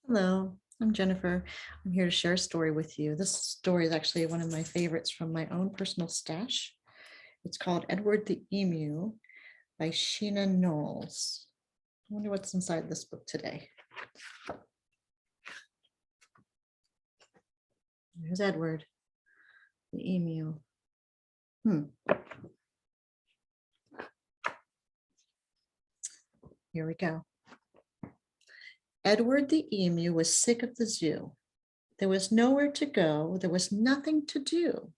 Hello, I'm Jennifer. I'm here to share a story with you. This story is actually one of my favorites from my own personal stash. It's called Edward the Emu by Sheena Knowles. I wonder what's inside this book today. There's Edward the Emu. Here we go. Edward the Emu was sick of the zoo. There was nowhere to go. There was nothing to do.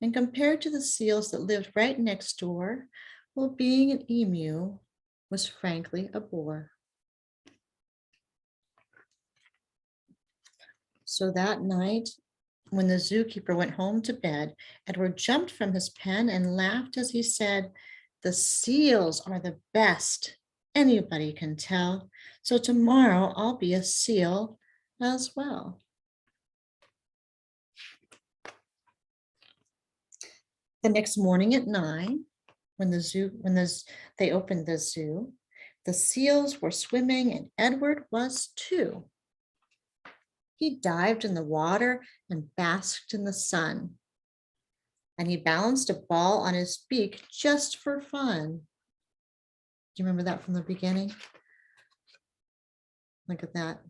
And compared to the seals that lived right next door, well, being an emu was frankly a bore. So that night, when the zookeeper went home to bed, Edward jumped from his pen and laughed as he said, "The seals are the best. Anybody can tell. So tomorrow I'll be a seal as well." The next morning at 9, when they opened the zoo, the seals were swimming and Edward was too. He dived in the water and basked in the sun. And he balanced a ball on his beak just for fun. Do you remember that from the beginning? Look at that.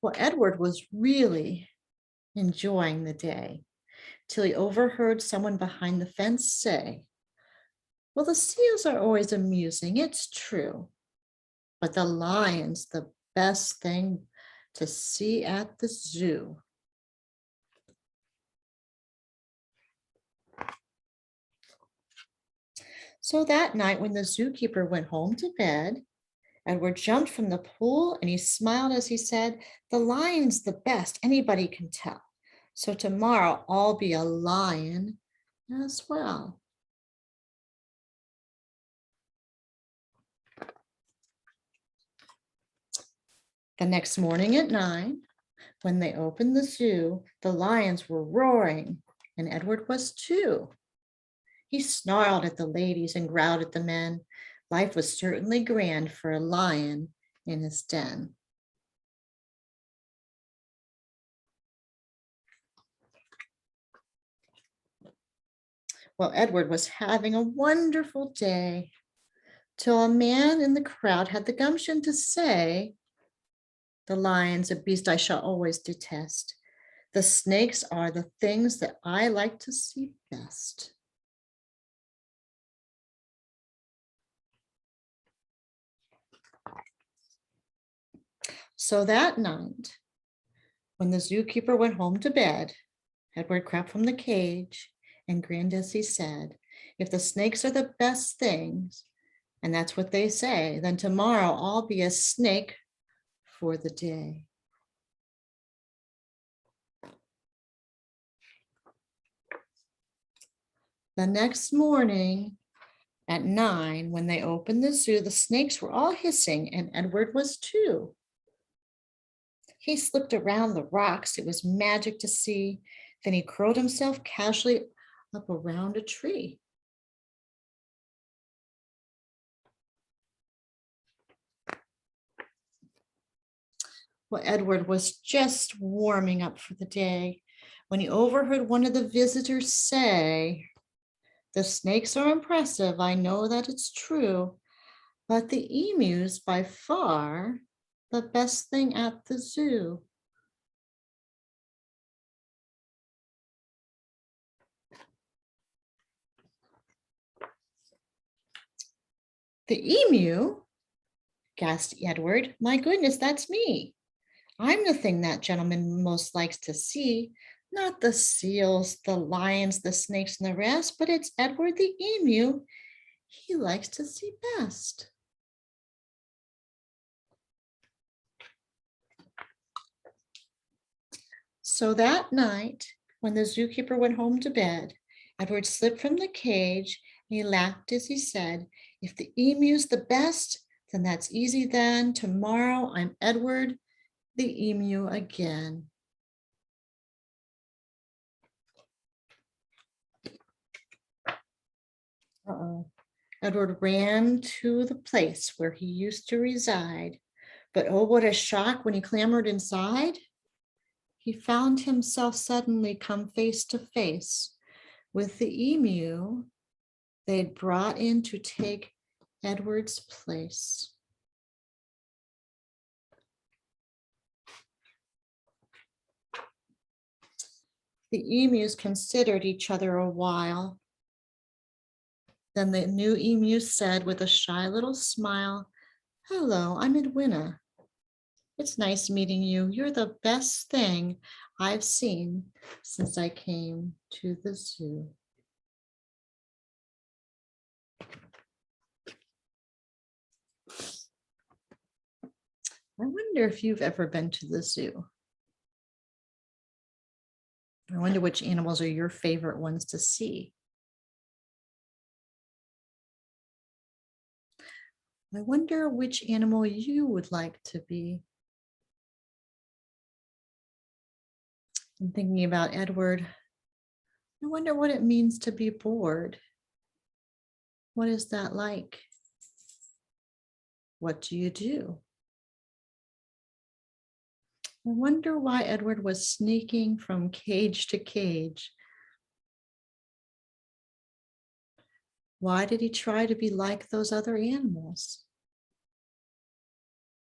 Well, Edward was really enjoying the day till he overheard someone behind the fence say, "Well, the seals are always amusing, it's true, but the lion's the best thing to see at the zoo." So that night, when the zookeeper went home to bed, Edward jumped from the pool and he smiled as he said, "The lion's the best, anybody can tell. So tomorrow I'll be a lion as well." The next morning at 9, when they opened the zoo, the lions were roaring and Edward was too. He snarled at the ladies and growled at the men. Life was certainly grand for a lion in his den. Well, Edward was having a wonderful day till a man in the crowd had the gumption to say, "The lion's a beast I shall always detest. The snakes are the things that I like to see best." So that night, when the zookeeper went home to bed, Edward crept from the cage and grinned as he said, "If the snakes are the best things, and that's what they say, then tomorrow I'll be a snake for the day." The next morning at 9, when they opened the zoo, the snakes were all hissing and Edward was too. He slipped around the rocks. It was magic to see. Then he curled himself casually up around a tree. Well, Edward was just warming up for the day when he overheard one of the visitors say, "The snakes are impressive. I know that it's true, but the emu's by far the best thing at the zoo." "The emu?" gasped Edward. "My goodness, that's me. I'm the thing that gentleman most likes to see, not the seals, the lions, the snakes, and the rest, but it's Edward the emu he likes to see best." So that night, when the zookeeper went home to bed, Edward slipped from the cage and he laughed as he said, "If the emu's the best, then that's easy then. Tomorrow I'm Edward the emu again." Uh-oh. Edward ran to the place where he used to reside, but oh, what a shock when he clambered inside. He found himself suddenly come face to face with the emu they'd brought in to take Edward's place. The emus considered each other a while. Then the new emu said with a shy little smile, "Hello, I'm Edwina. It's nice meeting you. You're the best thing I've seen since I came to the zoo." I wonder if you've ever been to the zoo. I wonder which animals are your favorite ones to see. I wonder which animal you would like to be. I'm thinking about Edward. I wonder what it means to be bored. What is that like? What do you do? I wonder why Edward was sneaking from cage to cage. Why did he try to be like those other animals?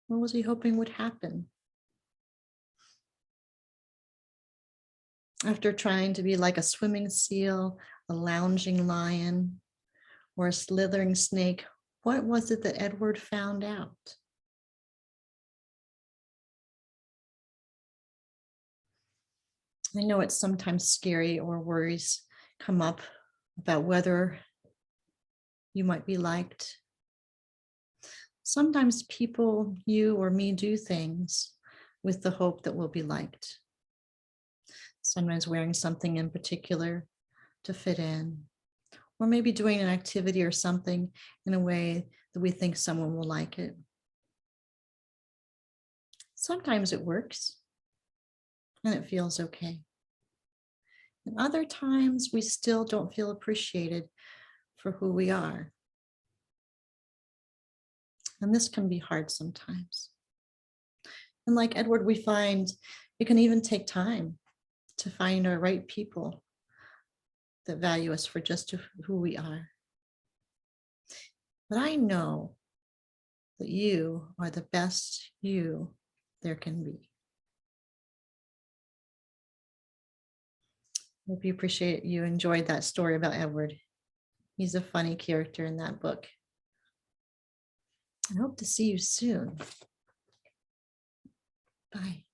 What was he hoping would happen? After trying to be like a swimming seal, a lounging lion, or a slithering snake, what was it that Edward found out? I know it's sometimes scary or worries come up about whether you might be liked. Sometimes people, you or me, do things with the hope that we'll be liked. Sometimes wearing something in particular to fit in, or maybe doing an activity or something in a way that we think someone will like it. Sometimes it works and it feels okay. And other times we still don't feel appreciated for who we are. And this can be hard sometimes. And like Edward, we find it can even take time to find our right people that value us for just who we are. But I know that you are the best you there can be. Hope you appreciate you enjoyed that story about Edward. He's a funny character in that book. I hope to see you soon. Bye.